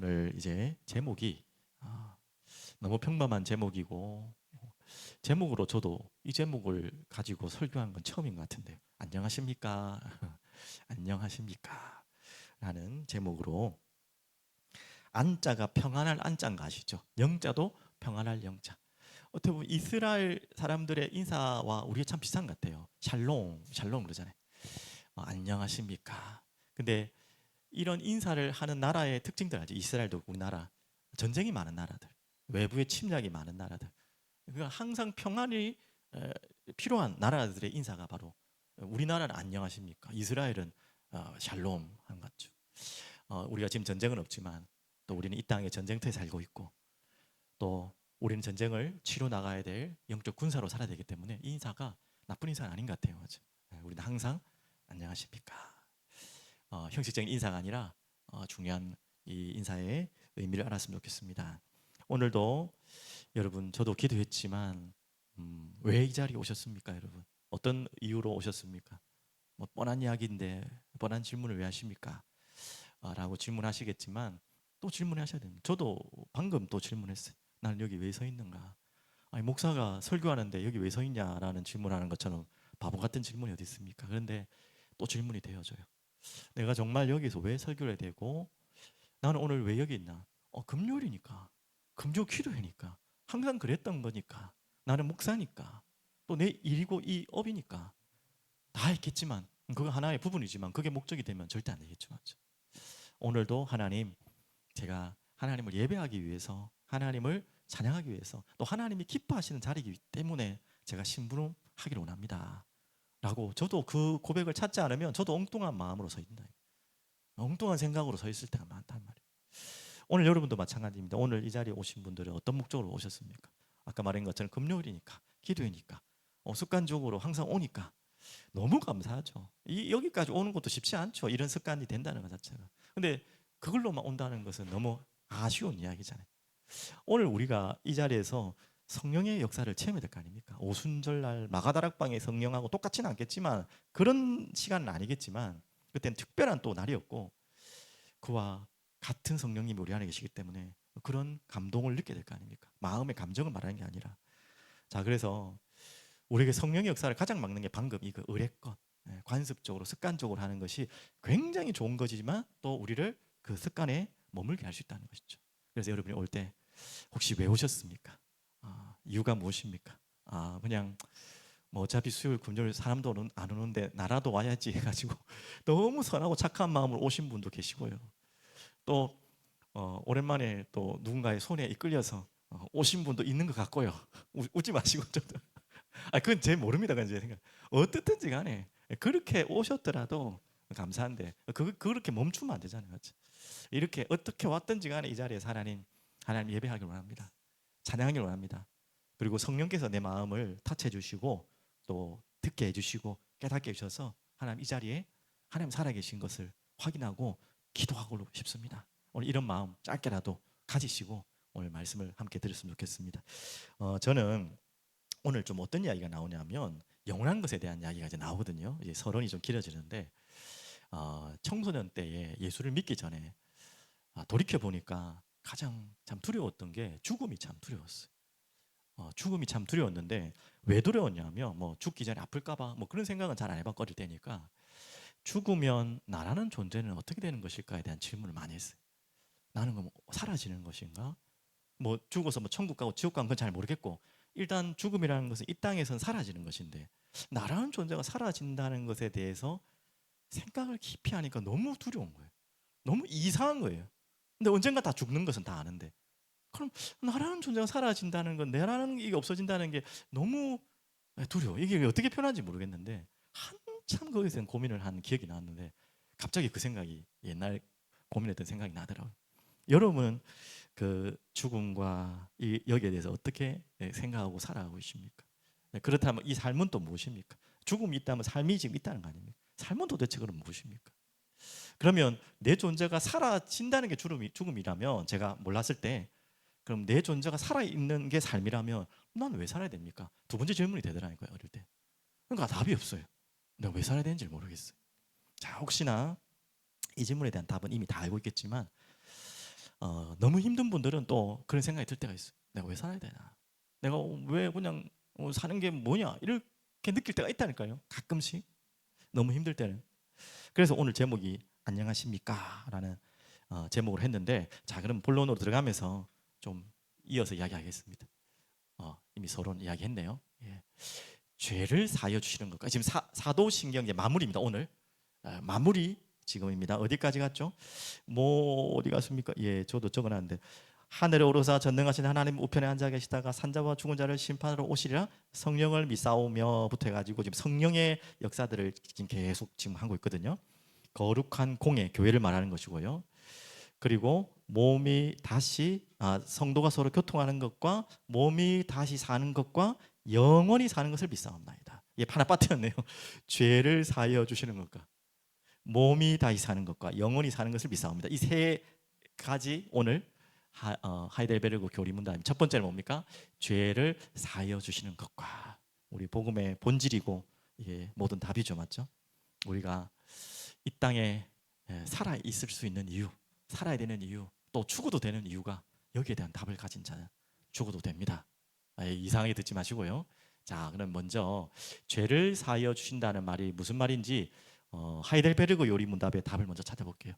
오늘 이제 제목이 너무 평범한 제목이고 제목으로 저도 이 제목을 가지고 설교한 건 처음인 것 같은데요. 안녕하십니까? 안녕하십니까? 라는 제목으로 안자가 평안할 안자인가 아시죠? 영자도 평안할 영자. 어떻게 보면 이스라엘 사람들의 인사와 우리가 참 비슷한 것 같아요. 샬롬, 샬롬 그러잖아요. 안녕하십니까? 근데 이런 인사를 하는 나라의 특징들 알죠? 이스라엘도 우리나라 전쟁이 많은 나라들, 외부의 침략이 많은 나라들. 그러니까 항상 평안이 필요한 나라들의 인사가 바로 우리나라는 안녕하십니까? 이스라엘은 샬롬 하는 것 같죠. 우리가 지금 전쟁은 없지만 또 우리는 이 땅에 전쟁터에 살고 있고 또 우리는 전쟁을 치러 나가야 될 영적 군사로 살아야 되기 때문에 이 인사가 나쁜 인사는 아닌 것 같아요. 맞죠? 우리는 항상 안녕하십니까? 형식적인 인사가 아니라 중요한 이 인사의 의미를 알았으면 좋겠습니다. 오늘도 여러분 저도 기도했지만 왜 이 자리에 오셨습니까, 여러분? 어떤 이유로 오셨습니까? 뭐 뻔한 이야기인데 뻔한 질문을 왜 하십니까? 라고 질문하시겠지만 또 질문하셔야 됩니다. 저도 방금 또 질문했어요. 나는 여기 왜 서 있는가? 아니 목사가 설교하는데 여기 왜 서 있냐라는 질문하는 것처럼 바보 같은 질문이 어디 있습니까? 그런데 또 질문이 되어져요. 내가 정말 여기서 왜 설교를 해야 되고 나는 오늘 왜 여기 있나? 금요일이니까, 금요 기도회니까, 항상 그랬던 거니까, 나는 목사니까, 또 내 일이고 이 업이니까 다 했겠지만 그거 하나의 부분이지만 그게 목적이 되면 절대 안 되겠죠, 맞죠? 오늘도 하나님, 제가 하나님을 예배하기 위해서, 하나님을 찬양하기 위해서, 또 하나님이 기뻐하시는 자리이기 때문에 제가 심부름하기를 원합니다. 라고 저도 그 고백을 찾지 않으면 저도 엉뚱한 마음으로 서 있다. 엉뚱한 생각으로 서 있을 때가 많단 말이에요. 오늘 여러분도 마찬가지입니다. 오늘 이 자리에 오신 분들은 어떤 목적으로 오셨습니까? 아까 말한 것처럼 금요일이니까, 기도회니까, 습관적으로 항상 오니까 너무 감사하죠. 여기까지 오는 것도 쉽지 않죠. 이런 습관이 된다는 것 자체가. 근데 그걸로만 온다는 것은 너무 아쉬운 이야기잖아요. 오늘 우리가 이 자리에서 성령의 역사를 체험해야 될 거 아닙니까? 오순절날 마가다락방의 성령하고 똑같지는 않겠지만 그런 시간은 아니겠지만 그때는 특별한 또 날이었고 그와 같은 성령님이 우리 안에 계시기 때문에 그런 감동을 느끼게 될 거 아닙니까? 마음의 감정을 말하는 게 아니라. 자, 그래서 우리에게 성령의 역사를 가장 막는 게 방금 이거 의례껏 관습적으로 습관적으로 하는 것이 굉장히 좋은 것이지만 또 우리를 그 습관에 머물게 할 수 있다는 것이죠. 그래서 여러분이 올 때 혹시 왜 오셨습니까? 이유가 무엇입니까? 그냥 뭐 어차피 수요일 금요일 사람도 안 오는데 나라도 와야지 해가지고 너무 선하고 착한 마음으로 오신 분도 계시고요. 또 오랜만에 또 누군가의 손에 이끌려서 오신 분도 있는 것 같고요. 웃지 마시고 저도. 그건 제 모릅니다. 그건 제 생각. 어떻든지 간에 그렇게 오셨더라도 감사한데 그렇게 멈추면 안 되잖아요. 맞죠? 이렇게 어떻게 왔든지 간에 이 자리에 하나님 예배하기를 원합니다. 찬양하기를 원합니다. 그리고 성령께서 내 마음을 터치해 주시고 또 듣게 해 주시고 깨닫게 해 주셔서 하나님 이 자리에 하나님 살아계신 것을 확인하고 기도하고 싶습니다. 오늘 이런 마음 짧게라도 가지시고 오늘 말씀을 함께 들었으면 좋겠습니다. 저는 오늘 좀 어떤 이야기가 나오냐면 영원한 것에 대한 이야기가 이제 나오거든요. 이제 서론이 좀 길어지는데 청소년 때에 예수를 믿기 전에 돌이켜 보니까 가장 참 두려웠던 게 죽음이 참 두려웠어요. 죽음이 참 두려웠는데 왜 두려웠냐면 뭐 죽기 전에 아플까봐 뭐 그런 생각은 잘 안 해봤거릴 때니까 죽으면 나라는 존재는 어떻게 되는 것일까에 대한 질문을 많이 했어요. 나는 뭐 사라지는 것인가? 뭐 죽어서 뭐 천국 가고 지옥 가는 건 잘 모르겠고 일단 죽음이라는 것은 이 땅에선 사라지는 것인데 나라는 존재가 사라진다는 것에 대해서 생각을 깊이 하니까 너무 두려운 거예요. 너무 이상한 거예요. 근데 언젠가 다 죽는 것은 다 아는데 그럼 나라는 존재가 사라진다는 건 내라는 게 없어진다는 게 너무 두려워. 이게 어떻게 표현하는지 모르겠는데 한참 거기에 대한 고민을 한 기억이 나는데 갑자기 그 생각이 옛날 고민했던 생각이 나더라고요. 여러분은 그 죽음과 여기에 대해서 어떻게 생각하고 살아가고 계십니까? 그렇다면 이 삶은 또 무엇입니까? 죽음이 있다면 삶이 지금 있다는 거 아닙니까? 삶은 도대체 그럼 무엇입니까? 그러면 내 존재가 사라진다는 게 죽음이라면 제가 몰랐을 때 그럼 내 존재가 살아있는 게 삶이라면 난 왜 살아야 됩니까? 두 번째 질문이 되더라고요 어릴 때. 그러니까 답이 없어요. 내가 왜 살아야 되는지 모르겠어요. 자, 혹시나 이 질문에 대한 답은 이미 다 알고 있겠지만 너무 힘든 분들은 또 그런 생각이 들 때가 있어요. 내가 왜 살아야 되나? 내가 왜 그냥 사는 게 뭐냐? 이렇게 느낄 때가 있다니까요. 가끔씩 너무 힘들 때는. 그래서 오늘 제목이 안녕하십니까? 라는 제목을 했는데, 자, 그럼 본론으로 들어가면서 좀 이어서 이야기하겠습니다. 이미 서로 이야기했네요. 예. 죄를 사하여 주시는 것까 지금 사도신경 이제 마무리입니다. 오늘 마무리 지금입니다. 어디까지 갔죠? 뭐 어디 갔습니까? 예, 저도 적어놨는데 하늘에 오르사 전능하신 하나님 우편에 앉아 계시다가 산자와 죽은 자를 심판하러 오시리라 성령을 믿사오며부터 해가지고 지금 성령의 역사들을 지금 계속 지금 하고 있거든요. 거룩한 공예 교회를 말하는 것이고요. 그리고 몸이 다시 성도가 서로 교통하는 것과 몸이 다시 사는 것과 영원히 사는 것을 믿사옵나이다. 예, 하나 빠뜨렸네요. 죄를 사하여 주시는 것과 몸이 다시 사는 것과 영원히 사는 것을 믿사옵니다. 이 세 가지 오늘 하이델베르그 교리문답 첫 번째는 뭡니까? 죄를 사하여 주시는 것과 우리 복음의 본질이고 모든 답이죠, 맞죠? 우리가 이 땅에 살아 있을 수 있는 이유, 살아야 되는 이유, 또 죽어도 되는 이유가 여기에 대한 답을 가진 자는 죽어도 됩니다. 이상하게 듣지 마시고요. 자, 그럼 먼저 죄를 사하여 주신다는 말이 무슨 말인지 하이델베르그 요리문답의 답을 먼저 찾아볼게요.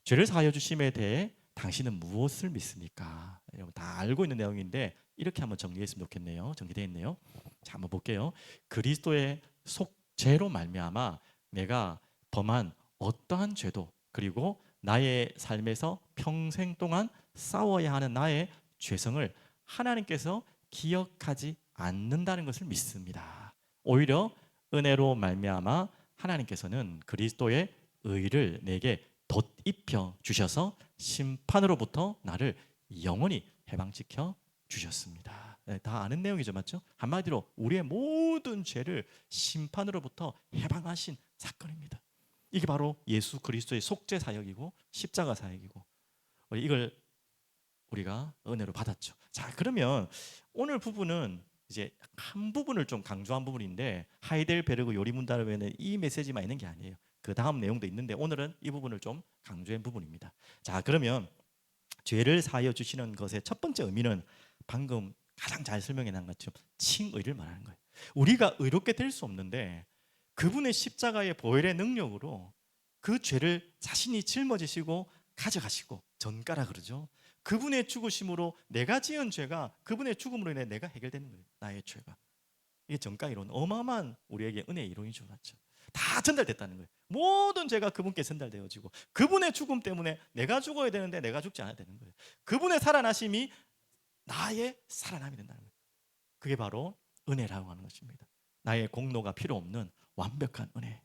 죄를 사하여 주심에 대해 당신은 무엇을 믿습니까? 여러분 다 알고 있는 내용인데 이렇게 한번 정리했으면 좋겠네요. 정리되어 있네요. 자, 한번 볼게요. 그리스도의 속죄로 말미암아 내가 범한 어떠한 죄도 그리고 나의 삶에서 평생 동안 싸워야 하는 나의 죄성을 하나님께서 기억하지 않는다는 것을 믿습니다. 오히려 은혜로 말미암아 하나님께서는 그리스도의 의를 내게 덧입혀 주셔서 심판으로부터 나를 영원히 해방시켜 주셨습니다. 다 아는 내용이죠, 맞죠? 한마디로 우리의 모든 죄를 심판으로부터 해방하신 사건입니다. 이게 바로 예수 그리스도의 속죄 사역이고 십자가 사역이고 이걸 우리가 은혜로 받았죠. 자, 그러면 오늘 부분은 이제 한 부분을 좀 강조한 부분인데 하이델베르그 요리문답에는 이 메시지만 있는 게 아니에요. 그 다음 내용도 있는데 오늘은 이 부분을 좀 강조한 부분입니다. 자, 그러면 죄를 사하여 주시는 것의 첫 번째 의미는 방금 가장 잘 설명해 놓은 것처럼 칭의를 말하는 거예요. 우리가 의롭게 될 수 없는데 그분의 십자가의 보혈의 능력으로 그 죄를 자신이 짊어지시고 가져가시고 전가라 그러죠. 그분의 죽으심으로 내가 지은 죄가 그분의 죽음으로 인해 내가 해결되는 거예요. 나의 죄가. 이게 전가 이론, 어마어마한 우리에게 은혜의 이론이죠, 맞죠? 다 전달됐다는 거예요. 모든 죄가 그분께 전달되어지고 그분의 죽음 때문에 내가 죽어야 되는데 내가 죽지 않아야 되는 거예요. 그분의 살아나심이 나의 살아남이 된다는 거예요. 그게 바로 은혜라고 하는 것입니다. 나의 공로가 필요 없는 완벽한 은혜.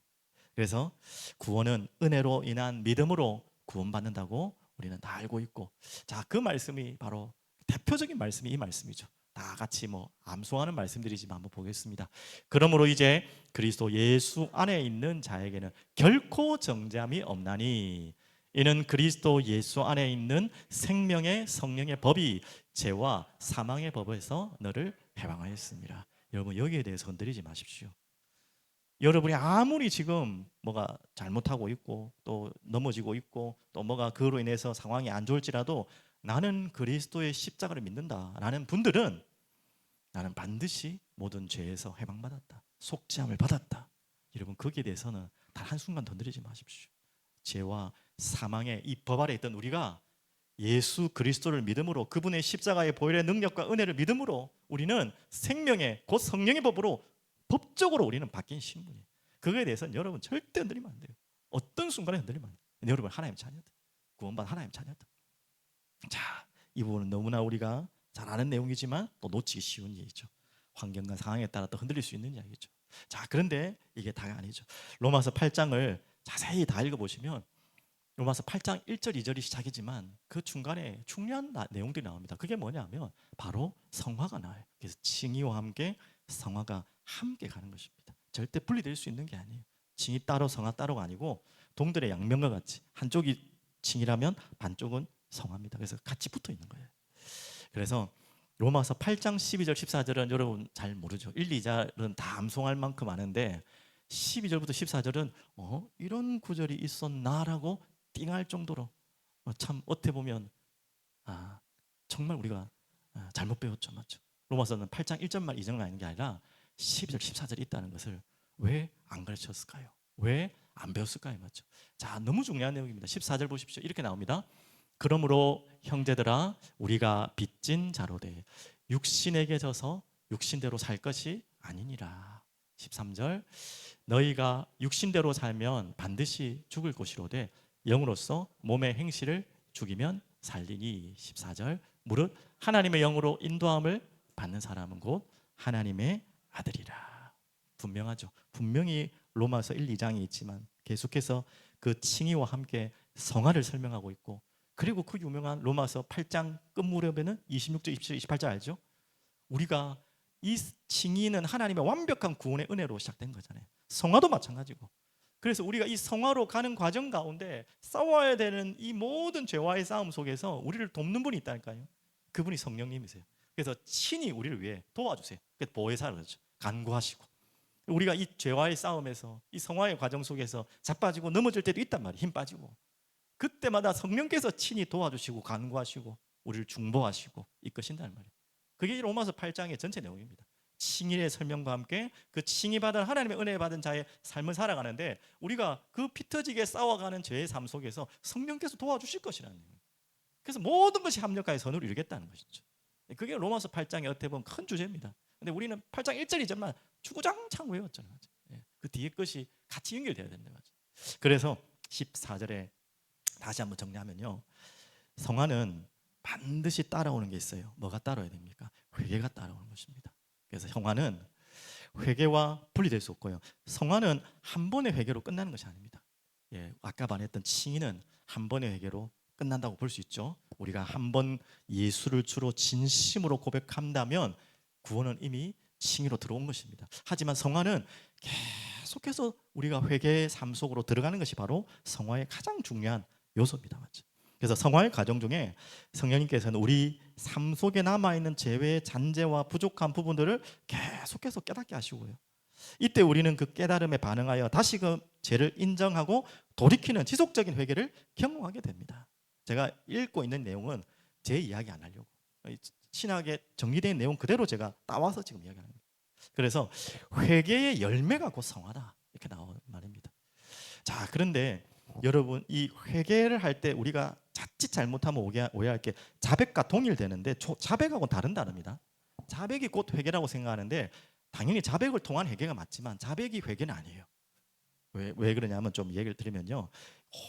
그래서 구원은 은혜로 인한 믿음으로 구원받는다고 우리는 다 알고 있고, 자, 그 말씀이 바로 대표적인 말씀이 이 말씀이죠. 다 같이 암송하는 말씀들이지만 한번 보겠습니다. 그러므로 이제 그리스도 예수 안에 있는 자에게는 결코 정죄함이 없나니 이는 그리스도 예수 안에 있는 생명의 성령의 법이 죄와 사망의 법에서 너를 해방하였습니다. 여러분 여기에 대해서 건드리지 마십시오. 여러분이 아무리 지금 뭐가 잘못하고 있고 또 넘어지고 있고 또 뭐가 그로 인해서 상황이 안 좋을지라도 나는 그리스도의 십자가를 믿는다라는 분들은 나는 반드시 모든 죄에서 해방받았다, 속죄함을 받았다. 여러분 거기에 대해서는 단 한순간 건드리지 마십시오. 죄와 사망의 이 법 아래 있던 우리가 예수 그리스도를 믿음으로 그분의 십자가의 보혈의 능력과 은혜를 믿음으로 우리는 생명의 곧 성령의 법으로 법적으로 우리는 바뀐 신분이에요. 그거에 대해서는 여러분 절대 흔들리면 안 돼요. 어떤 순간에 흔들리면 안 돼요. 여러분 하나님 자녀들, 구원받은 하나님 자녀들. 자, 이 부분은 너무나 우리가 잘 아는 내용이지만 또 놓치기 쉬운 일이죠. 환경과 상황에 따라 또 흔들릴 수 있는 이야기죠. 자, 그런데 이게 다가 아니죠. 로마서 8장을 자세히 다 읽어보시면 로마서 8장 1절 2절이 시작이지만 그 중간에 중요한 내용들이 나옵니다. 그게 뭐냐면 바로 성화가 나와요. 그래서 칭의와 함께 성화가 함께 가는 것입니다. 절대 분리될 수 있는 게 아니에요. 칭의 따로 성화 따로가 아니고 동들의 양면과 같이 한쪽이 칭의라면 반쪽은 성화입니다. 그래서 같이 붙어 있는 거예요. 그래서 로마서 8장 12절 14절은 여러분 잘 모르죠. 1, 2절은 다 암송할 만큼 아는데 12절부터 14절은 이런 구절이 있었나라고 띵할 정도로 참 어떻게 보면 정말 우리가 잘못 배웠죠, 맞죠? 로마서는 8장 1절만 2절만 있는 게 아니라 12절, 14절이 있다는 것을 왜 안 가르쳤을까요? 왜 안 배웠을까요, 맞죠? 자, 너무 중요한 내용입니다. 14절 보십시오. 이렇게 나옵니다. 그러므로 형제들아, 우리가 빚진 자로되 육신에게 져서 육신대로 살 것이 아니니라. 13절, 너희가 육신대로 살면 반드시 죽을 것이로되 영으로서 몸의 행실을 죽이면 살리니. 14절, 무릇 하나님의 영으로 인도함을 받는 사람은 곧 하나님의 아들이라. 분명하죠. 분명히 로마서 1, 2장이 있지만 계속해서 그 칭의와 함께 성화를 설명하고 있고, 그리고 그 유명한 로마서 8장 끝 무렵에는 26절, 27절, 28절 알죠? 우리가 이 칭의는 하나님의 완벽한 구원의 은혜로 시작된 거잖아요. 성화도 마찬가지고. 그래서 우리가 이 성화로 가는 과정 가운데 싸워야 되는 이 모든 죄와의 싸움 속에서 우리를 돕는 분이 있다니까요. 그분이 성령님이세요. 그래서 친히 우리를 위해 도와주세요. 그래서 보혜사를 그러죠. 간구하시고. 우리가 이 죄와의 싸움에서 이 성화의 과정 속에서 자빠지고 넘어질 때도 있단 말이에요. 힘 빠지고. 그때마다 성령께서 친히 도와주시고 간구하시고 우리를 중보하시고 이끄신다는 말이에요. 그게 로마서 8장의 전체 내용입니다. 칭의의 설명과 함께 그 칭의받은 하나님의 은혜 받은 자의 삶을 살아가는데 우리가 그 피터지게 싸워가는 죄의 삶 속에서 성령께서 도와주실 것이라는 거예요. 그래서 모든 것이 합력하여 선으로 이루겠다는 것이죠. 그게 로마서 8장의 어떻게 보면 큰 주제입니다. 근데 우리는 8장 1절 2절만 주구장창 외웠잖아요. 그 뒤에 것이 같이 연결돼야 된다. 그래서 14절에 다시 한번 정리하면요, 성화는 반드시 따라오는 게 있어요. 뭐가 따라야 됩니까? 회개가 따라오는 것입니다. 그래서 성화는 회개와 분리될 수 없고요. 성화는 한 번의 회개로 끝나는 것이 아닙니다. 아까 말했던 칭의는 한 번의 회개로 끝난다고 볼 수 있죠. 우리가 한 번 예수를 주로 진심으로 고백한다면 구원은 이미 칭의로 들어온 것입니다. 하지만 성화는 계속해서 우리가 회개의 삶 속으로 들어가는 것이 바로 성화의 가장 중요한 요소입니다. 맞죠? 그래서 성화의 과정 중에 성령님께서는 우리 삶 속에 남아있는 죄의 잔재와 부족한 부분들을 계속해서 깨닫게 하시고요. 이때 우리는 그 깨달음에 반응하여 다시 그 죄를 인정하고 돌이키는 지속적인 회개를 경험하게 됩니다. 제가 읽고 있는 내용은 제 이야기 안 하려고, 신학에 정리된 내용 그대로 제가 따와서 지금 이야기하는 겁니다. 그래서 회개의 열매가 곧 성화다, 이렇게 나오는 말입니다. 자, 그런데 여러분, 이 회개를 할 때 우리가 자칫 잘못하면 오해할 게 자백과 동일되는데 자백하고는 다른 단어입니다. 자백이 곧 회개라고 생각하는데 당연히 자백을 통한 회개가 맞지만 자백이 회개는 아니에요. 왜 그러냐면 좀 얘기를 드리면요,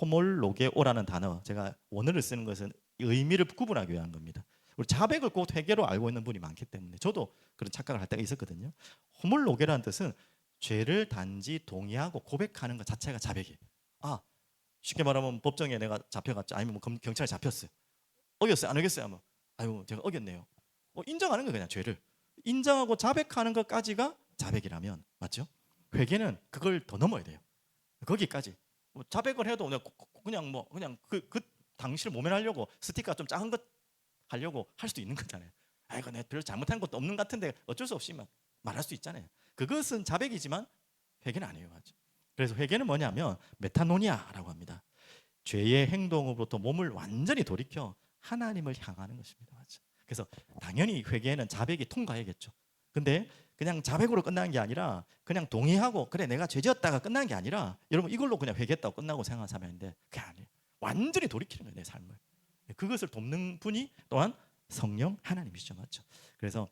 호몰로게오라는 단어, 제가 원어를 쓰는 것은 의미를 구분하기 위한 겁니다. 우리 자백을 곧 회개로 알고 있는 분이 많기 때문에 저도 그런 착각을 할 때가 있었거든요. 호몰로게라는 뜻은 죄를 단지 동의하고 고백하는 것 자체가 자백이에요. 쉽게 말하면 법정에 내가 잡혀갔죠. 아니면 뭐 경찰에 잡혔어요. 어겼어요? 안 어겼어요? 하면 아유, 제가 어겼네요. 인정하는 거예요. 그냥 죄를 인정하고 자백하는 것까지가 자백이라면, 맞죠? 회개는 그걸 더 넘어야 돼요. 거기까지 자백을 해도 그냥 그 당시를 모면하려고 스티커 좀 작은 것 하려고 할 수도 있는 거잖아요. 이거 내가 별로 잘못한 것도 없는 것 같은데 어쩔 수 없이 말할 수 있잖아요. 그것은 자백이지만 회개는 아니에요. 맞죠? 그래서 회개는 뭐냐면 메타노니아라고 합니다. 죄의 행동으로부터 몸을 완전히 돌이켜 하나님을 향하는 것입니다. 맞죠? 그래서 당연히 회개에는 자백이 통과해야겠죠. 근데 그냥 자백으로 끝나는 게 아니라 그냥 동의하고 그래 내가 죄지었다가 끝나는 게 아니라 여러분 이걸로 그냥 회개했다고 끝나고 생각하는 사람인데 그게 아니에요. 완전히 돌이키는 거예요, 내 삶을. 그것을 돕는 분이 또한 성령 하나님이시죠. 맞죠? 그래서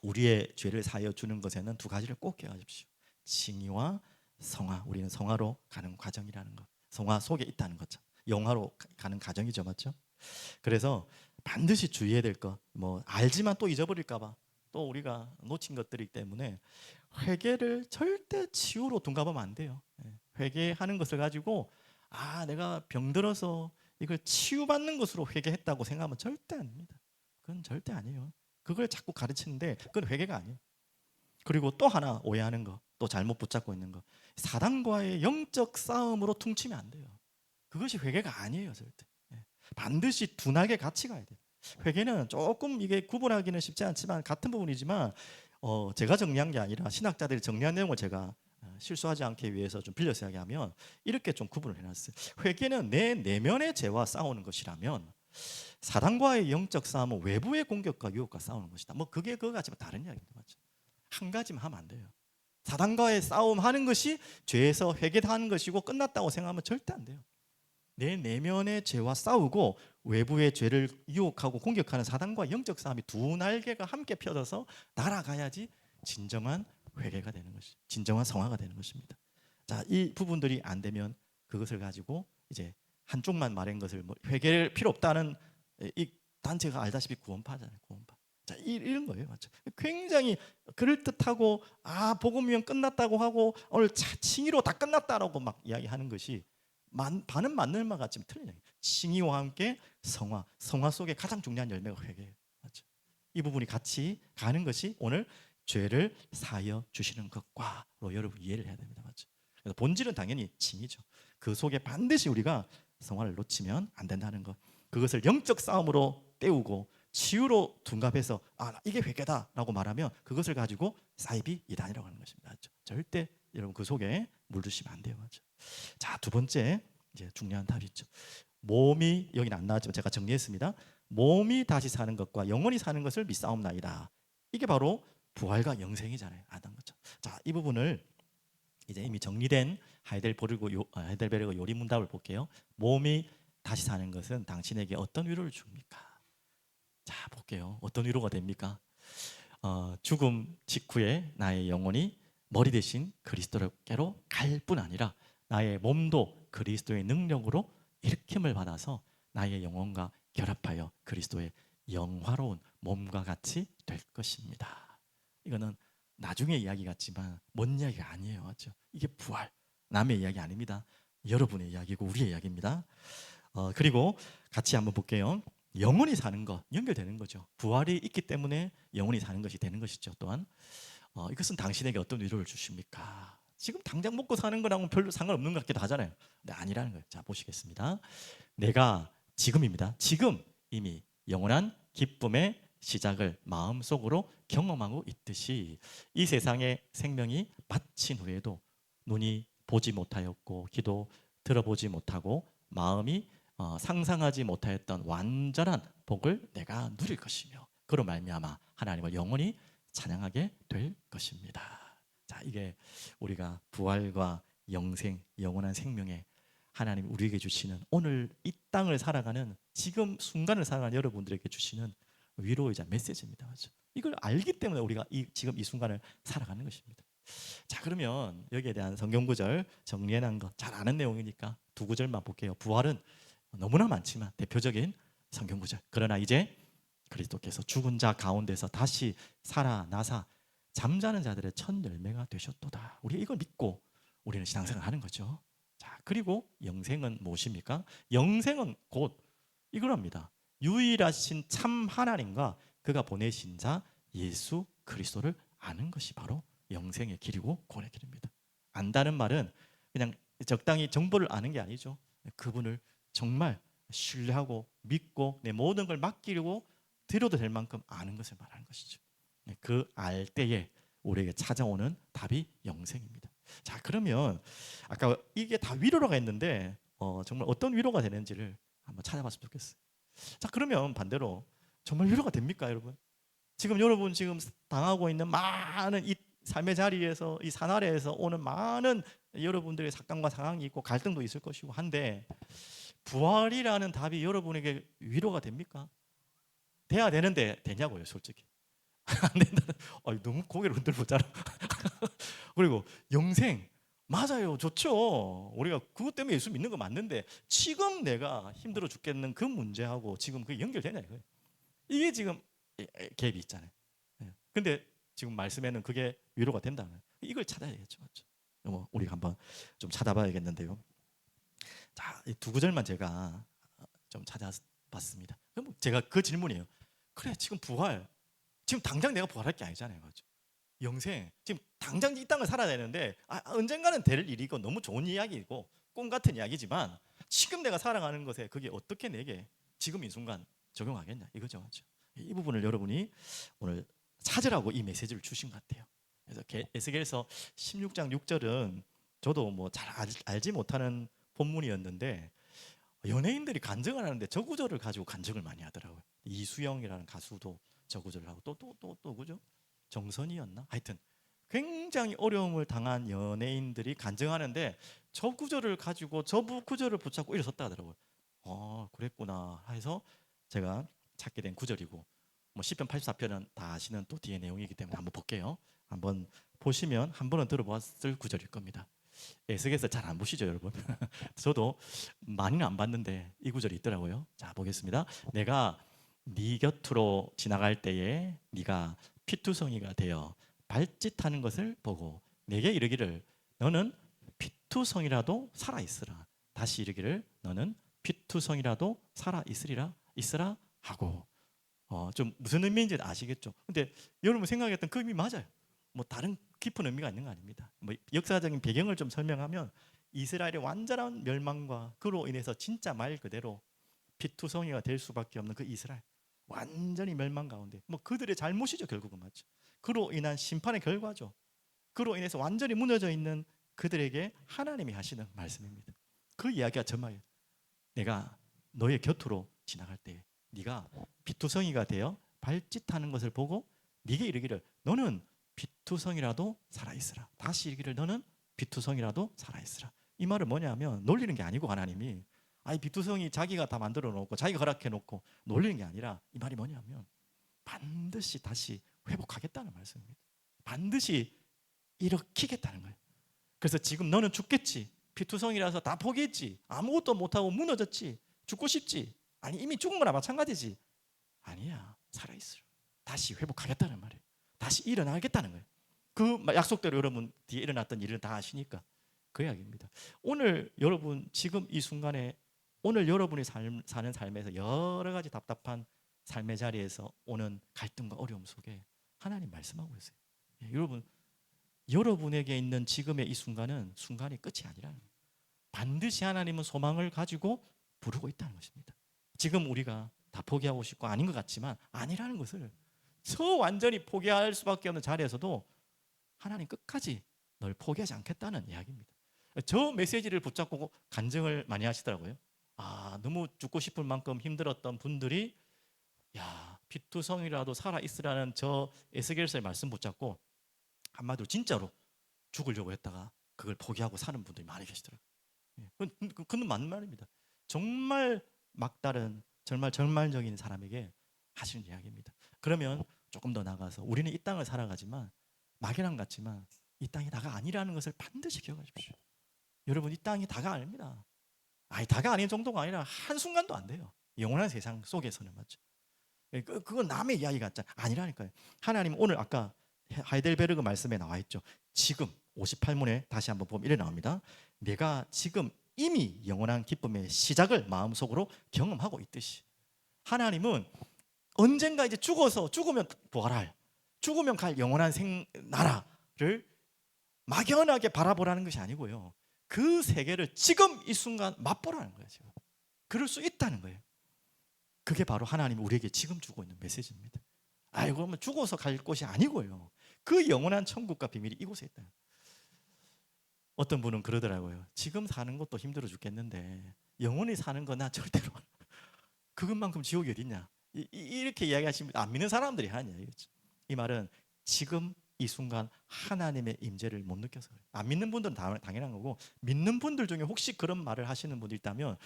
우리의 죄를 사하여 주는 것에는 두 가지를 꼭 기억하십시오. 칭의와 성화. 우리는 성화로 가는 과정이라는 것, 성화 속에 있다는 거죠. 영화로 가는 과정이죠. 맞죠? 그래서 반드시 주의해야 될 것, 알지만 또 잊어버릴까 봐 또 우리가 놓친 것들이기 때문에 회개를 절대 치유로 둔갑하면 안 돼요. 회개하는 것을 가지고 내가 병들어서 이걸 치유받는 것으로 회개했다고 생각하면 절대 아닙니다. 그건 절대 아니에요. 그걸 자꾸 가르치는데 그건 회개가 아니에요. 그리고 또 하나 오해하는 거, 또 잘못 붙잡고 있는 거, 사단과의 영적 싸움으로 퉁치면 안 돼요. 그것이 회개가 아니에요, 절대. 반드시 둔하게 같이 가야 돼요. 회개는 조금 이게 구분하기는 쉽지 않지만 같은 부분이지만 제가 정리한 게 아니라 신학자들이 정리한 내용을 제가 실수하지 않기 위해서 좀 빌려서 이야기하면 이렇게 좀 구분을 해놨어요. 회개는 내 내면의 죄와 싸우는 것이라면 사단과의 영적 싸움은 외부의 공격과 유혹과 싸우는 것이다. 뭐 그게 그거 같지만 다른 이야기입니다. 맞죠? 한 가지만 하면 안 돼요. 사단과의 싸움하는 것이 죄에서 회개하는 것이고 끝났다고 생각하면 절대 안 돼요. 내 내면의 죄와 싸우고 외부의 죄를 유혹하고 공격하는 사단과 영적 싸움이 두 날개가 함께 펴져서 날아가야지 진정한 회개가 되는 것이, 진정한 성화가 되는 것입니다. 자, 이 부분들이 안 되면 그것을 가지고 이제 한쪽만 말한 것을 뭐 회개를 필요 없다는 이 단체가 알다시피 구원파잖아요. 구원파. 자, 이런 거예요. 맞죠? 굉장히 그럴듯하고 복음이면 끝났다고 하고 오늘 칭의로 다 끝났다라고 막 이야기하는 것이 반은 맞는 말 같지만 틀린 얘기예요. 칭의와 함께 성화 속에 가장 중요한 열매가 회개예요. 맞죠? 이 부분이 같이 가는 것이 오늘 죄를 사하여 주시는 것과로 여러분 이해를 해야 됩니다. 맞죠? 그래서 본질은 당연히 칭의죠. 그 속에 반드시 우리가 성화를 놓치면 안 된다는 것. 그것을 영적 싸움으로 때우고 치유로 둔갑해서 이게 회개다라고 말하면 그것을 가지고 사이비 이단이라고 하는 것입니다. 맞죠? 절대 여러분 그 속에 물드시면 안 돼요. 맞죠? 자, 두 번째 이제 중요한 답이 있죠. 몸이 여기는 안 나왔지만 제가 정리했습니다. 몸이 다시 사는 것과 영원히 사는 것을 믿사옵나이다. 이게 바로 부활과 영생이잖아요. 아담 것처럼. 자, 이 부분을 이제 이미 정리된 하이델베르그 요리 문답을 볼게요. 몸이 다시 사는 것은 당신에게 어떤 위로를 줍니까? 자, 볼게요. 어떤 위로가 됩니까? 죽음 직후에 나의 영혼이 머리 대신 그리스도께로 갈 뿐 아니라 나의 몸도 그리스도의 능력으로 일으킴을 받아서 나의 영혼과 결합하여 그리스도의 영화로운 몸과 같이 될 것입니다. 이거는 나중의 이야기 같지만 먼 이야기가 아니에요. 맞죠? 이게 부활, 남의 이야기 아닙니다. 여러분의 이야기고 우리의 이야기입니다. 그리고 같이 한번 볼게요. 영원히 사는 것 연결되는 거죠. 부활이 있기 때문에 영원히 사는 것이 되는 것이죠. 또한 이것은 당신에게 어떤 위로를 주십니까? 지금 당장 먹고 사는 거랑은 별로 상관없는 것 같기도 하잖아요. 근데 아니라는 거예요. 자, 보시겠습니다. 내가 지금입니다. 지금 이미 영원한 기쁨의 시작을 마음속으로 경험하고 있듯이 이 세상의 생명이 마친 후에도 눈이 보지 못하였고 귀도 들어보지 못하고 마음이 상상하지 못하였던 완전한 복을 내가 누릴 것이며 그로 말미암아 하나님을 영원히 찬양하게 될 것입니다. 자, 이게 우리가 부활과 영생, 영원한 생명에 하나님 우리에게 주시는 오늘 이 땅을 살아가는 지금 순간을 살아가는 여러분들에게 주시는 위로이자 메시지입니다. 맞죠? 이걸 알기 때문에 우리가 지금 이 순간을 살아가는 것입니다. 자, 그러면 여기에 대한 성경 구절 정리해놓은 거 잘 아는 내용이니까 두 구절만 볼게요. 부활은 너무나 많지만 대표적인 성경 구절. 그러나 이제 그리스도께서 죽은 자 가운데서 다시 살아나사 잠자는 자들의 첫 열매가 되셨도다. 우리 이걸 믿고 우리는 신앙생활을 하는 거죠. 자, 그리고 영생은 무엇입니까? 영생은 곧 이거랍니다. 유일하신 참 하나님과 그가 보내신 자 예수 그리스도를 아는 것이 바로 영생의 길이고 구원의 길입니다. 안다는 말은 그냥 적당히 정보를 아는 게 아니죠. 그분을 정말 신뢰하고 믿고 내 모든 걸 맡기고 드려도 될 만큼 아는 것을 말하는 것이죠. 그 알 때에 우리에게 찾아오는 답이 영생입니다. 자, 그러면 아까 이게 다 위로라고 했는데 정말 어떤 위로가 되는지를 한번 찾아봤으면 좋겠어요. 자, 그러면 반대로 정말 위로가 됩니까, 여러분? 지금 여러분 지금 당하고 있는 많은 이 삶의 자리에서 이 사나리에서 오는 많은 여러분들의 사건과 상황이 있고 갈등도 있을 것이고 한데 부활이라는 답이 여러분에게 위로가 됩니까? 돼야 되는데 되냐고요, 솔직히. 안 된다. 너무 고개를 흔들보잖아. 그리고 영생 맞아요, 좋죠. 우리가 그것 때문에 예수 믿는 거 맞는데 지금 내가 힘들어 죽겠는 그 문제하고 지금 그게 연결되냐 이거예요. 이게 지금 갭이 있잖아요. 근데 지금 말씀에는 그게 위로가 된다는 거예요. 이걸 찾아야겠죠, 맞죠? 우리가 한번 좀 찾아봐야겠는데요. 자, 이 두 구절만 제가 좀 찾아봤습니다. 그럼 제가 그 질문이에요. 그래, 지금 부활, 지금 당장 내가 부활할 게 아니잖아요, 맞죠? 영생, 지금 당장 이 땅을 살아야 되는데 언젠가는 될 일이고 너무 좋은 이야기이고 꿈 같은 이야기지만 지금 내가 살아가는 것에 그게 어떻게 내게 지금 이 순간 적용하겠냐 이거죠, 맞죠? 이 부분을 여러분이 오늘 찾으라고 이 메시지를 주신 것 같아요. 그래서 에스겔서 16장 6절은 저도 뭐 잘 알지 못하는 본문이었는데 연예인들이 간증을 하는데 저 구절을 가지고 간증을 많이 하더라고요. 이수영이라는 가수도 저 구절을 하고 또 그죠? 정선이었나? 하여튼 굉장히 어려움을 당한 연예인들이 간증하는데 저 구절을 가지고 저 구절을 붙잡고 일어섰다 하더라고요. 그랬구나 해서 제가 찾게 된 구절이고, 뭐 시편 84편은 다 아시는 또 뒤에 내용이기 때문에 한번 볼게요. 한번 보시면 한 번은 들어봤을 구절일 겁니다. 에스겔서 잘 안 보시죠, 여러분? 저도 많이는 안 봤는데 이 구절이 있더라고요. 자, 보겠습니다. 내가 네 곁으로 지나갈 때에 네가 피투성이가 되어 발짓하는 것을 보고 내게 이르기를 너는 피투성이라도 살아 있으라. 다시 이르기를 너는 피투성이라도 살아 있으라 하고, 좀 무슨 의미인지 아시겠죠? 근데 여러분 생각했던 그 의미 맞아요. 뭐 다른 깊은 의미가 있는 거 아닙니다. 뭐 역사적인 배경을 좀 설명하면 이스라엘의 완전한 멸망과 그로 인해서 진짜 말 그대로 피투성이가 될 수밖에 없는 그 이스라엘, 완전히 멸망 가운데, 뭐 그들의 잘못이죠, 결국은. 맞죠? 그로 인한 심판의 결과죠. 그로 인해서 완전히 무너져 있는 그들에게 하나님이 하시는 말씀입니다. 그 이야기가 정말, 내가 너의 곁으로 지나갈 때 네가 피투성이가 되어 발짓하는 것을 보고 네게 이르기를 너는 피투성이라도 살아있으라. 다시 이르기를 너는 피투성이라도 살아있으라. 이 말은 뭐냐면 놀리는 게 아니고, 하나님이 피투성이 자기가 다 만들어 놓고 자기가 허락해 놓고 놀리는 게 아니라, 이 말이 뭐냐면 반드시 다시 회복하겠다는 말씀입니다. 반드시 일으키겠다는 거예요. 그래서 지금 너는 죽겠지, 피투성이라서 다 포기했지, 아무것도 못하고 무너졌지, 죽고 싶지, 아니 이미 죽은 거나 마찬가지지. 아니야, 살아있으라. 다시 회복하겠다는 말이에요. 다시 일어나겠다는 거예요. 그 약속대로 여러분 뒤에 일어났던 일을 다 아시니까 그 이야기입니다. 오늘 여러분 지금 이 순간에, 오늘 여러분이 사는 삶에서 여러 가지 답답한 삶의 자리에서 오는 갈등과 어려움 속에 하나님 말씀하고 있어요. 여러분에게 있는 지금의 이 순간은 순간이 끝이 아니라는 거예요. 반드시 하나님은 소망을 가지고 부르고 있다는 것입니다. 지금 우리가 다 포기하고 싶고 아닌 것 같지만 아니라는 것을, 저 완전히 포기할 수밖에 없는 자리에서도 하나님 끝까지 널 포기하지 않겠다는 이야기입니다. 저 메시지를 붙잡고 간증을 많이 하시더라고요. 너무 죽고 싶을 만큼 힘들었던 분들이 피투성이라도 살아있으라는 저 에스겔서의 말씀 붙잡고 한마디로 진짜로 죽으려고 했다가 그걸 포기하고 사는 분들이 많이 계시더라고요. 그건 맞는 말입니다. 정말 막다른, 정말 절망적인 사람에게 하시는 이야기입니다. 그러면 조금 더 나가서 우리는 이 땅을 살아가지만 막연한 같지만 이 땅이 다가 아니라는 것을 반드시 기억하십시오. 여러분, 이 땅이 다가 아닙니다. 다가 아닌 정도가 아니라 한순간도 안 돼요. 영원한 세상 속에서는. 맞죠? 그건 남의 이야기 같잖아요. 아니라니까요. 하나님 오늘 아까 하이델베르그 말씀에 나와 있죠. 지금 58문에 다시 한번 보면 이래 나옵니다. 내가 지금 이미 영원한 기쁨의 시작을 마음속으로 경험하고 있듯이, 하나님은 언젠가 이제 죽으면 부활할, 죽으면 갈 영원한 나라를 막연하게 바라보라는 것이 아니고요, 그 세계를 지금 이 순간 맛보라는 거예요. 지금 그럴 수 있다는 거예요. 그게 바로 하나님이 우리에게 지금 주고 있는 메시지입니다. 그러면 죽어서 갈 곳이 아니고요, 그 영원한 천국과 비밀이 이곳에 있다. 어떤 분은 그러더라고요. 지금 사는 것도 힘들어 죽겠는데 영원히 사는 건 나 절대로 그것만큼 지옥이 어딨냐, 이렇게 이야기하시면 안 믿는 사람들이 하는 얘기죠. 이 말은 지금 이 순간 하나님의 임재를 못 느껴서 그래요. 안 믿는 분들은 당연한 거고, 믿는 분들 중에 혹시 그런 말을 하시는 분이 있다면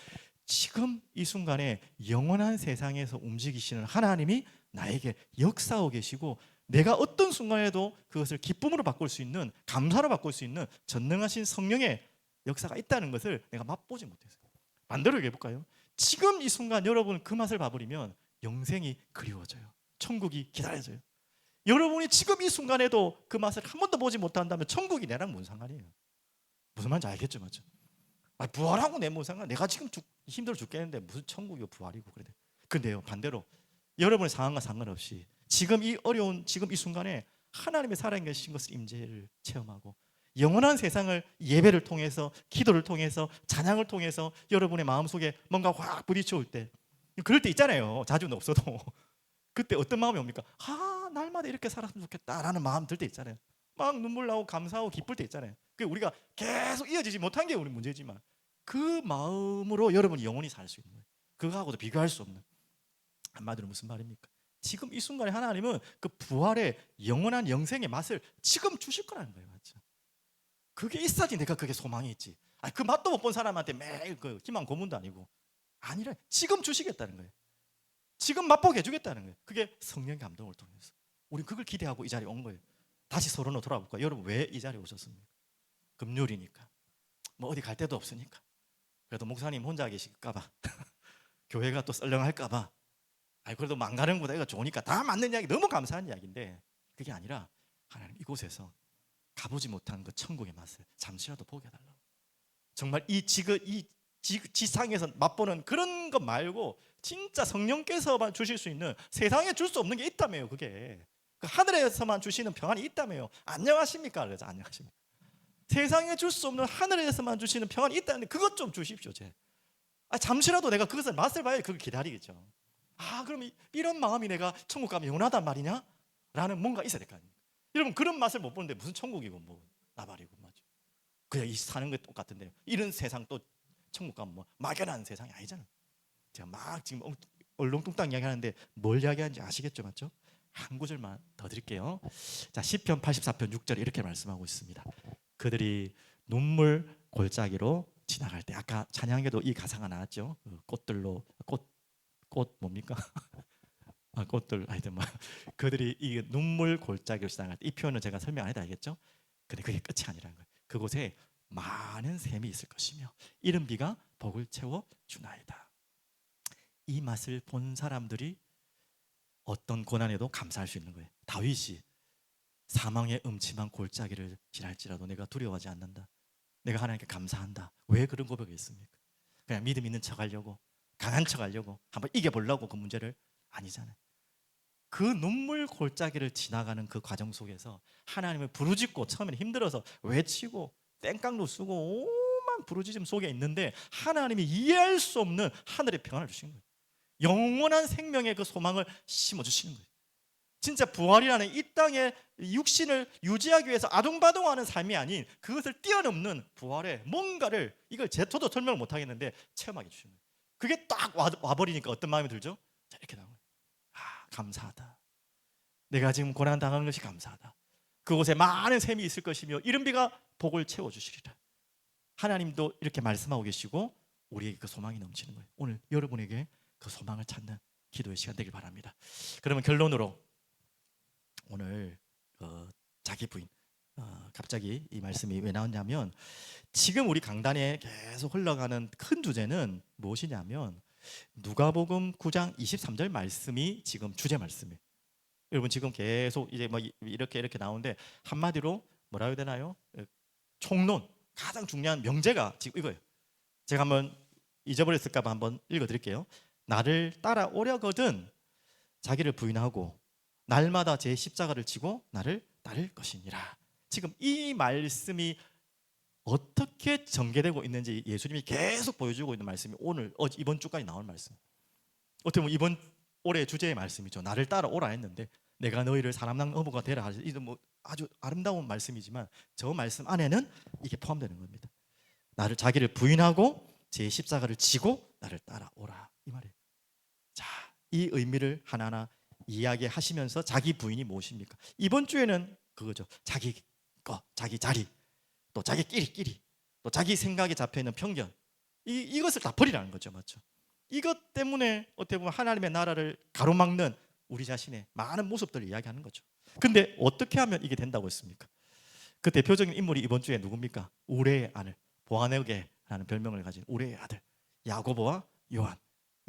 지금 이 순간에 영원한 세상에서 움직이시는 하나님이 나에게 역사하고 계시고, 내가 어떤 순간에도 그것을 기쁨으로 바꿀 수 있는, 감사로 바꿀 수 있는 전능하신 성령의 역사가 있다는 것을 내가 맛보지 못했어요. 반대로 얘기해볼까요? 지금 이 순간 여러분 그 맛을 봐버리면 영생이 그리워져요. 천국이 기다려져요. 여러분이 지금 이 순간에도 그 맛을 한 번도 보지 못한다면 천국이 내랑 뭔 상관이에요? 무슨 말인지 알겠죠? 맞죠? 부활하고 내 뭔 상관? 내가 지금 힘들어 죽겠는데 무슨 천국이고 부활이고 그래. 근데요, 반대로 여러분의 상황과 상관없이 지금 이 어려운 지금 이 순간에 하나님의 살아계신 것을 임재를 체험하고, 영원한 세상을 예배를 통해서, 기도를 통해서, 찬양을 통해서 여러분의 마음속에 뭔가 확 부딪혀올 때, 그럴 때 있잖아요. 자주는 없어도. 그때 어떤 마음이 옵니까? 날마다 이렇게 살았으면 좋겠다라는 마음 들 때 있잖아요. 막 눈물 나고 감사하고 기쁠 때 있잖아요. 그게 우리가 계속 이어지지 못한 게 우리 문제지만, 그 마음으로 여러분이 영원히 살 수 있는 거예요. 그거하고도 비교할 수 없는. 한마디로 무슨 말입니까? 지금 이 순간에 하나님은 그 부활의 영원한 영생의 맛을 지금 주실 거라는 거예요. 맞죠? 그게 있어야지 내가 그게 소망이 있지. 그 맛도 못 본 사람한테 매일 그 희망 고문도 아니고, 아니라 지금 주시겠다는 거예요. 지금 맛보게 해주겠다는 거예요. 그게 성령 감동을 통해서 우리 그걸 기대하고 이 자리에 온 거예요. 다시 서론으로 돌아볼까요? 여러분 왜 이 자리에 오셨습니까? 금요일이니까, 뭐 어디 갈 데도 없으니까, 그래도 목사님 혼자 계실까봐 교회가 또 썰렁할까봐, 그래도 망가는 것보다 이거 좋으니까, 다 맞는 이야기, 너무 감사한 이야기인데, 그게 아니라 하나님 이곳에서 가보지 못한 그 천국의 맛을 잠시라도 보게 해달라고. 정말 이 지상에서 맛보는 그런 것 말고 진짜 성령께서만 주실 수 있는, 세상에 줄 수 없는 게 있다며요. 그게 그 하늘에서만 주시는 평안이 있다며요. 안녕하십니까? 그래서 안녕하십니까? 세상에 줄 수 없는 하늘에서만 주시는 평안이 있다는데 그것 좀 주십시오. 잠시라도 내가 그것을 맛을 봐야 그걸 기다리겠죠. 그럼 이런 마음이 내가 천국 가면 영원하단 말이냐? 라는 뭔가 있어야 될 거 아닙니까? 여러분 그런 맛을 못 보는데 무슨 천국이고 뭐 나발이고 맞죠? 그냥 이 사는 게 똑같은데, 이런 세상 또 천국 가면 뭐 막연한 세상이 아니잖아요. 제가 막 지금 얼렁뚱땅 이야기하는데 뭘 이야기하는지 아시겠죠? 맞죠? 한 구절만 더 드릴게요. 자, 시편 84편 6절에 이렇게 말씀하고 있습니다. 그들이 눈물 골짜기로 지나갈 때, 아까 찬양에도 이 가사가 나왔죠. 꽃들로 꽃 뭡니까? 꽃들 하여튼 뭐 그들이 이 눈물 골짜기로 지나갈 때, 이 표현은 제가 설명 안 해도 알겠죠? 근데 그게 끝이 아니라는 거예요. 그곳에 많은 샘이 있을 것이며 이른 비가 복을 채워 주나이다. 이 맛을 본 사람들이 어떤 고난에도 감사할 수 있는 거예요. 다윗이 사망의 음침한 골짜기를 지날지라도 내가 두려워하지 않는다. 내가 하나님께 감사한다. 왜 그런 고백을 했습니까? 그냥 믿음 있는 척하려고, 강한 척하려고, 한번 이겨보려고 그 문제를 아니잖아요. 그 눈물 골짜기를 지나가는 그 과정 속에서 하나님을 부르짖고, 처음에는 힘들어서 외치고 땡깡도 쓰고 오만 부르짖음 속에 있는데 하나님이 이해할 수 없는 하늘의 평안을 주시는 거예요. 영원한 생명의 그 소망을 심어주시는 거예요. 진짜 부활이라는 이 땅의 육신을 유지하기 위해서 아둥바둥하는 삶이 아닌, 그것을 뛰어넘는 부활의 뭔가를, 이걸 저도 설명을 못하겠는데 체험하게 주시는 거예요. 그게 딱 와버리니까 어떤 마음이 들죠? 자, 이렇게 나와요. 감사하다. 내가 지금 고난 당하는 것이 감사하다. 그곳에 많은 샘이 있을 것이며 이른 비가 복을 채워주시리라. 하나님도 이렇게 말씀하고 계시고 우리에게 그 소망이 넘치는 거예요. 오늘 여러분에게 그 소망을 찾는 기도의 시간 되길 바랍니다. 그러면 결론으로 오늘 자기 부인, 갑자기 이 말씀이 왜 나왔냐면, 지금 우리 강단에 계속 흘러가는 큰 주제는 무엇이냐면 누가복음 9장 23절 말씀이 지금 주제 말씀이에요. 여러분 지금 계속 이제 뭐 이렇게 나오는데, 한마디로 뭐라 해야 되나요? 총론, 가장 중요한 명제가 지금 이거예요. 제가 한번 잊어버렸을까 봐 한번 읽어드릴게요. 나를 따라오려거든 자기를 부인하고 날마다 제 십자가를 지고 나를 따를 것이니라. 지금 이 말씀이 어떻게 전개되고 있는지 예수님이 계속 보여주고 있는 말씀이 오늘 이번 주까지 나온 말씀. 어떻게 보면 이번 올해 주제의 말씀이죠. 나를 따라오라 했는데 내가 너희를 사람당 어부가 되라 하시. 이거 뭐 아주 아름다운 말씀이지만 저 말씀 안에는 이게 포함되는 겁니다. 나를, 자기를 부인하고 제 십자가를 지고 나를 따라오라, 이 말이에요. 자, 이 의미를 하나하나 이야기하시면서 자기 부인이 무엇입니까? 이번 주에는 그거죠. 자기 거, 자기 자리, 또 자기끼리, 또 자기 생각에 잡혀있는 편견, 이것을 다 버리라는 거죠. 맞죠? 이것 때문에 어떻게 보면 하나님의 나라를 가로막는 우리 자신의 많은 모습들을 이야기하는 거죠. 근데 어떻게 하면 이게 된다고 했습니까? 그 대표적인 인물이 이번 주에 누굽니까? 우레의 아들, 보아네게라는 별명을 가진 우레의 아들 야고보와 요한,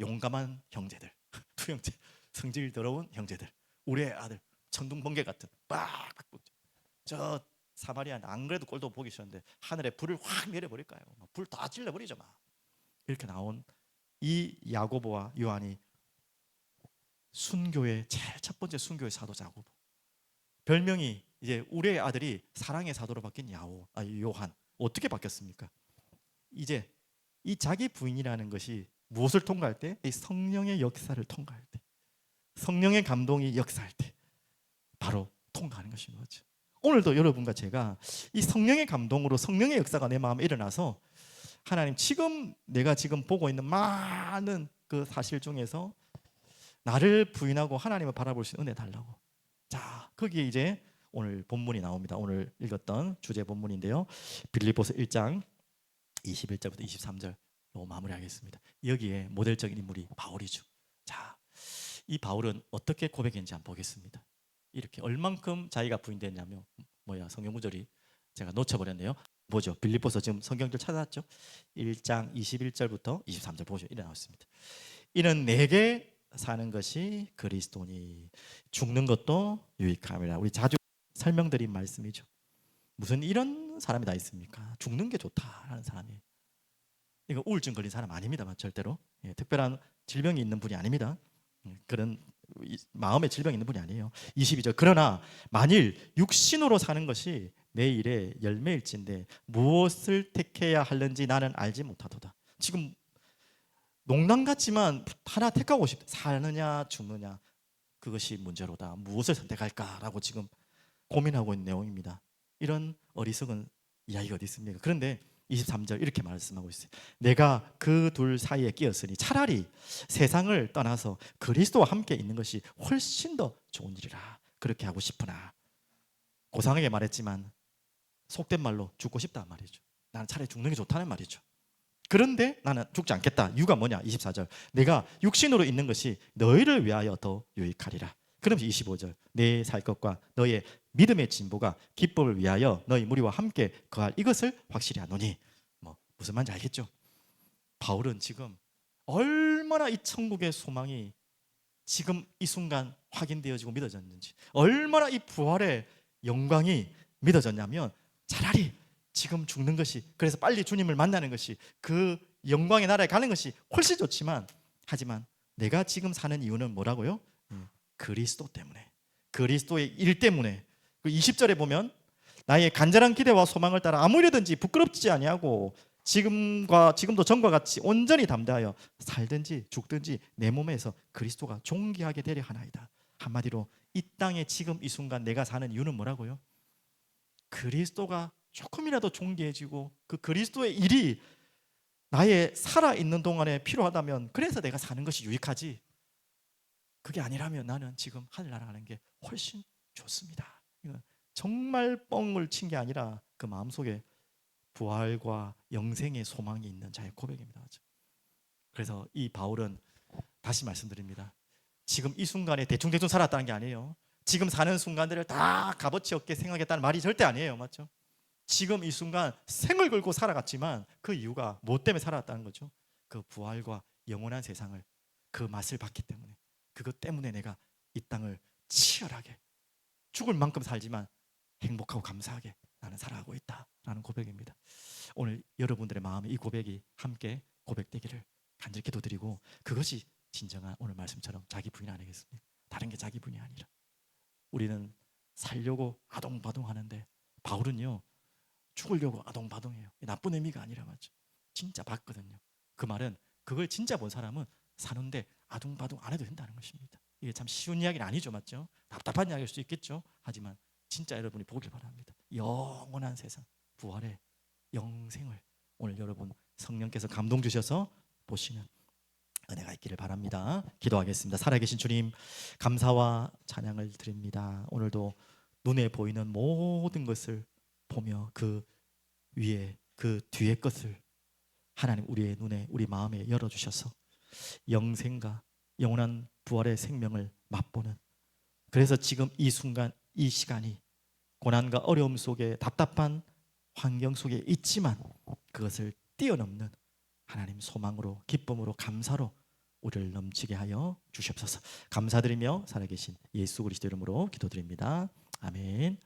용감한 형제들, 두 형제, 성질 더러운 형제들. 우레의 아들, 천둥번개 같은 빡빡. 저 사마리아는 안 그래도 꼴도 보기 싫은데 하늘에 불을 확 내려버릴까요? 불 다 찔러버리죠. 막 이렇게 나온 이 야고보와 요한이 순교의 제일 첫 번째 순교의 사도자 야고보. 별명이 이제 우리의 아들이 사랑의 사도로 바뀐 요한. 어떻게 바뀌었습니까? 이제 이 자기 부인이라는 것이 무엇을 통과할 때? 이 성령의 역사를 통과할 때, 성령의 감동이 역사할 때 바로 통과하는 것인 거죠. 오늘도 여러분과 제가 이 성령의 감동으로 성령의 역사가 내 마음에 일어나서 하나님 지금 내가 지금 보고 있는 많은 그 사실 중에서 나를 부인하고 하나님을 바라볼 수 있는 은혜 달라고. 자, 거기에 이제 오늘 본문이 나옵니다. 오늘 읽었던 주제 본문인데요. 빌립보서 1장 21절부터 23절로 마무리하겠습니다. 여기에 모델적인 인물이 바울이죠. 자, 이 바울은 어떻게 고백했는지 한번 보겠습니다. 이렇게 얼만큼 자기가 부인됐냐면 성경 구절이 제가 놓쳐버렸네요. 보죠. 빌립보서 지금 성경들 찾아왔죠. 1장 21절부터 23절 보죠. 이래 나왔습니다. 이는 내게 사는 것이 그리스도니 죽는 것도 유익함이라. 우리 자주 설명드린 말씀이죠. 무슨 이런 사람이 다 있습니까? 죽는 게 좋다라는 사람이. 이거 우울증 걸린 사람 아닙니다. 절대로. 특별한 질병이 있는 분이 아닙니다. 그런 마음의 질병이 있는 분이 아니에요. 22절. 그러나 만일 육신으로 사는 것이 내 일의 열매일진데 무엇을 택해야 하는지 나는 알지 못하도다. 지금 농담 같지만 하나 택하고 싶다. 사느냐 죽느냐 그것이 문제로다. 무엇을 선택할까라고 지금 고민하고 있는 내용입니다. 이런 어리석은 이야기가 어디 있습니까? 그런데 23절 이렇게 말씀하고 있어요. 내가 그 둘 사이에 끼었으니 차라리 세상을 떠나서 그리스도와 함께 있는 것이 훨씬 더 좋은 일이라. 그렇게 하고 싶으나 고상하게 말했지만 속된 말로 죽고 싶다 말이죠. 나는 차라리 죽는 게 좋다는 말이죠. 그런데 나는 죽지 않겠다. 이유가 뭐냐? 24절. 내가 육신으로 있는 것이 너희를 위하여 더 유익하리라. 그러면서 25절. 내 살 것과 너의 믿음의 진보가 기쁨을 위하여 너희 무리와 함께 거할 이것을 확실히 하노니. 무슨 말인지 알겠죠? 바울은 지금 얼마나 이 천국의 소망이 지금 이 순간 확인되어지고 믿어졌는지, 얼마나 이 부활의 영광이 믿어졌냐면 차라리 지금 죽는 것이, 그래서 빨리 주님을 만나는 것이, 그 영광의 나라에 가는 것이 훨씬 좋지만, 하지만 내가 지금 사는 이유는 뭐라고요? 그리스도 때문에, 그리스도의 일 때문에. 20절에 보면 나의 간절한 기대와 소망을 따라 아무리든지 부끄럽지 아니하고 지금도 전과 같이 온전히 담대하여 살든지 죽든지 내 몸에서 그리스도가 존귀하게 되려 하나이다. 한마디로 이 땅에 지금 이 순간 내가 사는 이유는 뭐라고요? 그리스도가 조금이라도 존귀해지고 그 그리스도의 일이 나의 살아있는 동안에 필요하다면 그래서 내가 사는 것이 유익하지, 그게 아니라면 나는 지금 하늘나라 가는 게 훨씬 좋습니다. 정말 뻥을 친 게 아니라 그 마음속에 부활과 영생의 소망이 있는 자의 고백입니다. 그래서 이 바울은 다시 말씀드립니다. 지금 이 순간에 대충대충 살았다는 게 아니에요. 지금 사는 순간들을 다 값어치 없게 생각했다는 말이 절대 아니에요. 맞죠? 지금 이 순간 생을 걸고 살아갔지만 그 이유가 뭐 때문에 살아왔다는 거죠? 그 부활과 영원한 세상을, 그 맛을 봤기 때문에, 그것 때문에 내가 이 땅을 치열하게 죽을 만큼 살지만 행복하고 감사하게 나는 살아가고 있다라는 고백입니다. 오늘 여러분들의 마음에 이 고백이 함께 고백되기를 간절히 기도드리고, 그것이 진정한 오늘 말씀처럼 자기 부인 아니겠습니까? 다른 게 자기 부인이 아니라 우리는 살려고 아동바동하는데 바울은요 죽으려고 아동바동해요. 나쁜 의미가 아니라 맞죠? 진짜 봤거든요. 그 말은 그걸 진짜 본 사람은 사는데 아동바동 안 해도 된다는 것입니다. 이게 참 쉬운 이야기는 아니죠, 맞죠? 답답한 이야기일 수 있겠죠. 하지만 진짜 여러분이 보길 바랍니다. 영원한 세상, 부활의 영생을 오늘 여러분 성령께서 감동 주셔서 보시는 은혜가 있기를 바랍니다. 기도하겠습니다. 살아계신 주님, 감사와 찬양을 드립니다. 오늘도 눈에 보이는 모든 것을 보며 그 위에 그 뒤에 것을 하나님 우리의 눈에, 우리 마음에 열어주셔서 영생과 영원한 부활의 생명을 맛보는, 그래서 지금 이 순간 이 시간이 고난과 어려움 속에 답답한 환경 속에 있지만 그것을 뛰어넘는 하나님 소망으로, 기쁨으로, 감사로 우리를 넘치게 하여 주시옵소서. 감사드리며 살아계신 예수 그리스도 이름으로 기도드립니다. 아멘.